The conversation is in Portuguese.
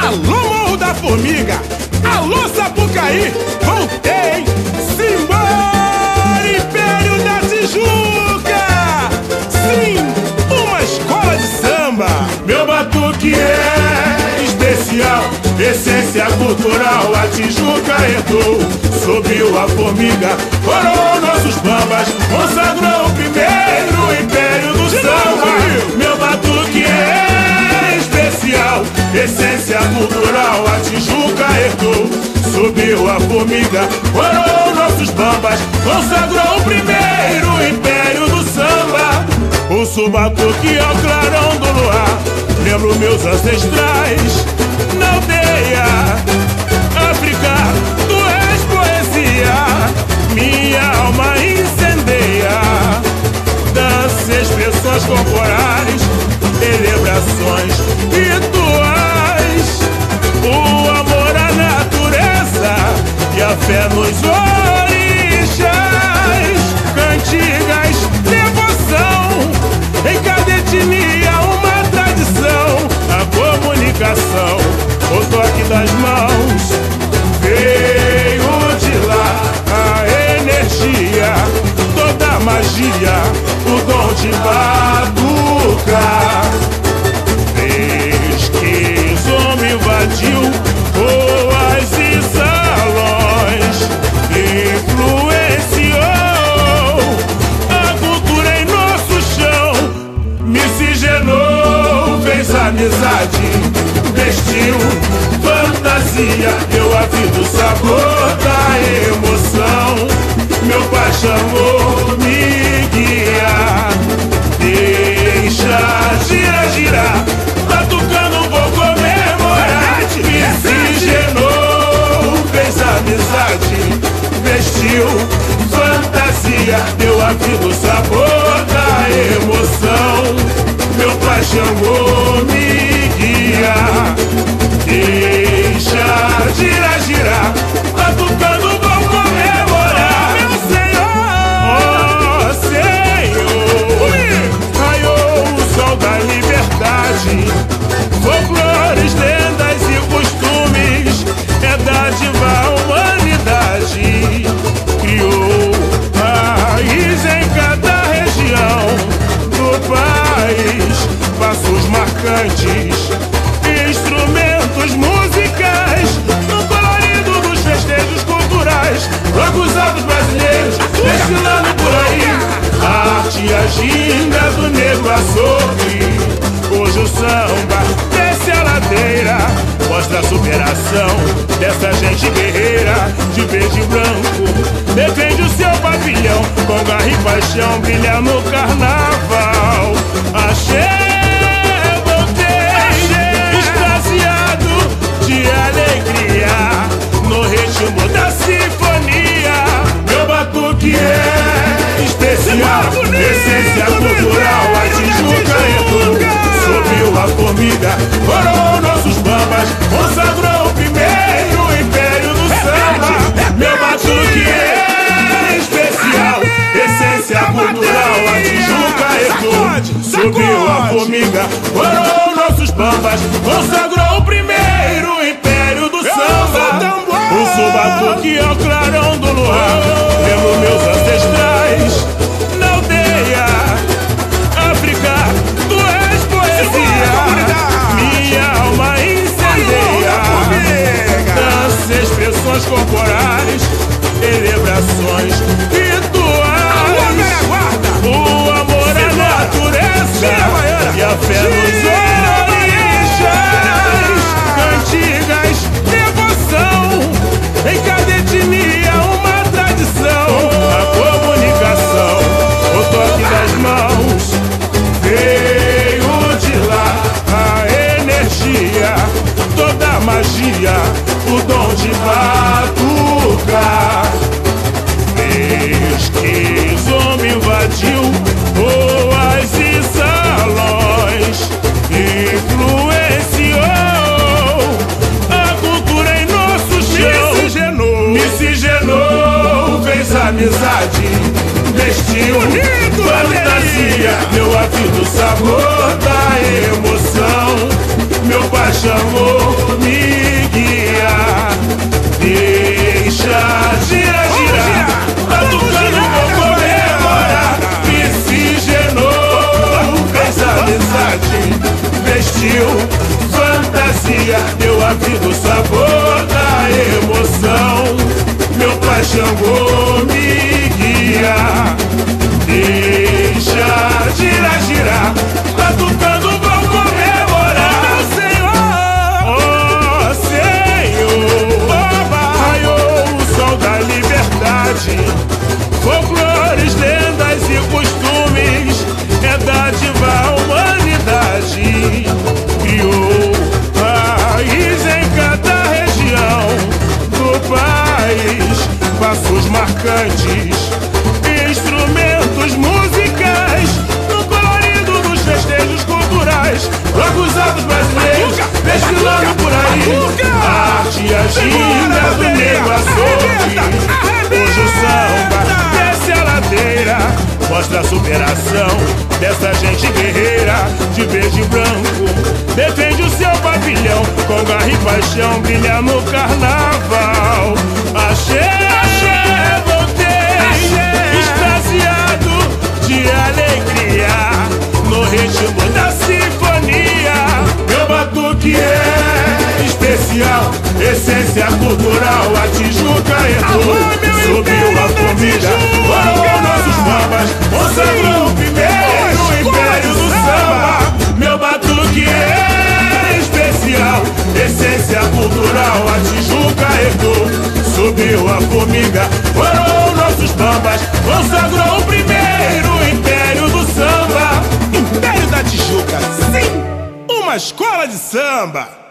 Alô, Morro da Formiga! Alô, Sapucaí! Voltei! Simbora, Império da Tijuca! Sim, uma escola de samba! Meu batuque é especial, essência cultural. A Tijuca herdou, subiu a formiga, coroou nossos bambas, consagrou o primeiro Império do samba. Meu batuque é especial, essência cultural. A Tijuca herdou, subiu a formiga, coroou nossos bambas, consagrou o primeiro Império do samba. Ouço o batuque ao clarão do luar, lembro meus ancestrais na aldeia. África, tu és poesia, minha alma incendeia. Dança, expressões corporais, celebrações rituais, o amor à natureza e a fé nos orixás. Cantigas, devoção, em cada etnia uma tradição. A comunicação, o toque das mãos, veio de lá. A energia, toda a magia, o dom de batucar. Pesquisou, me invadiu ruas e salões, influenciou a cultura em nosso chão, miscigenou, fez amizade, vestiu fantasia, deu a vida o sabor da emoção. Meu pai chamou, me guia, deixa girar, girar, batucando vou comemorar. Miscigenou, fez amizade, vestiu fantasia, deu a vida o sabor da emoção. Meu pai chamou, me guia, deixa girar, girar, batucando vou comemorar. Meu Senhor, oh Senhor, raiou o sol da liberdade, folclores, lendas e costumes, é dádiva à humanidade. Criou raiz em cada região do país, passos marcantes, instrumentos musicais, no colorido dos festejos culturais. Brancos altos brasileiros desfilando por aí, a arte e a ginga do negro açougue. Hoje o samba desce a ladeira, mostra a superação dessa gente guerreira. De verde e branco, defende o seu pavilhão, com garra e paixão, brilha no carnaval. Axé, voltei, extasiado de alegria, no ritmo da sinfonia. Meu batuque é especial, essência cultural. A Tijuca herdou, subiu a formiga, coroou nossos bambas, consagrou o primeiro Império do samba. Meu batuque é especial, essência cultural. A Tijuca herdou, subiu a formiga, coroou nossos bambas, consagrou o primeiro Império do samba. Ouço o batuque ao clarão do luar, lembro meus ancestrais na aldeia. África, tu és poesia, minha alma incendeia. Dança, expressões corporais, celebrações rituais, o amor à natureza e a fé nos orixás. Cantigas, devoção, em cada etnia uma tradição. A comunicação, o toque das mãos, veio de lá. A energia, toda a magia, o dom de batucar. Pesquisou, me invadiu ruas e salões, influenciou a cultura em nosso chão. Miscigenou, fez amizade, vestiu fantasia, deu a vida o sabor da emoção. Meu pai chamou, me explodiu. Fantasia deu a vida o sabor da emoção. Meu pai Xangô me guia. Deixa girar, girar, batucando vão comemorar. Meu Senhor, oh Senhor, oba, raiou o sol da liberdade. Folclores, lendas e costumes, é dádiva à humanidade. Criou raiz em cada região do país, passos marcantes, instrumentos musicais, no colorido dos festejos culturais. Blocos altos brasileiros desfilando por aí, a arte e a ginga do negro açougue. Hoje o samba desce a ladeira, mostra a superação dessa gente guerreira de verde e branco. Defende o seu pavilhão com garra e paixão, brilha no carnaval. Axé, axé, voltei, extasiado de alegria, no ritmo da sinfonia. Meu batuque é especial, essência cultural, a Tijuca herdou. Subiu a família, foram nossos bambas, consagrou o primeiro império do samba. Meu batuque é especial, essência cultural, a Tijuca herdou. Subiu a formiga, foram nossos bambas, consagrou o primeiro império do samba. Império da Tijuca, sim, uma escola de samba.